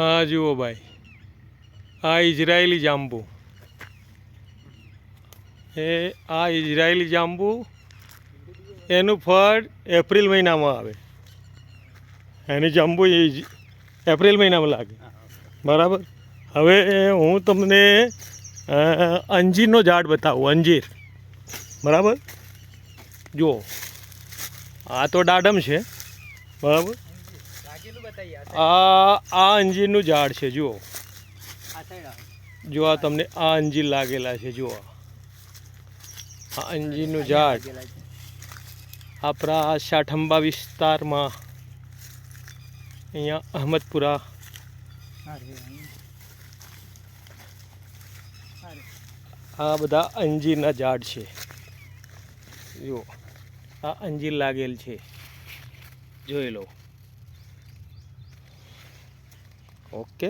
હા જુઓ ભાઈ, આ ઇઝરાયેલી જાંબુ, આ ઇઝરાયેલી જાંબુ, એનું ફળ એપ્રિલ મહિનામાં આવે. એની જાંબુ એપ્રિલ મહિનામાં લાગે, બરાબર. હવે હું તમને અંજીરનો ઝાડ બતાવું. અંજીર, બરાબર. જુઓ, આ તો દાડમ છે, બરાબર. આ અંજીરનું ઝાડ છે. જુઓ, જો આ તમને આ અંજીર લાગેલા છે. જુઓ, આ અંજીરનું ઝાડ આપણા શાઠંબા વિસ્તારમાં, અહીંયા અહમદપુરા, આ બધા અંજીરના ઝાડ છે. જુઓ, આ અંજીર લાગેલ છે, જોઈ લો. ઓકે.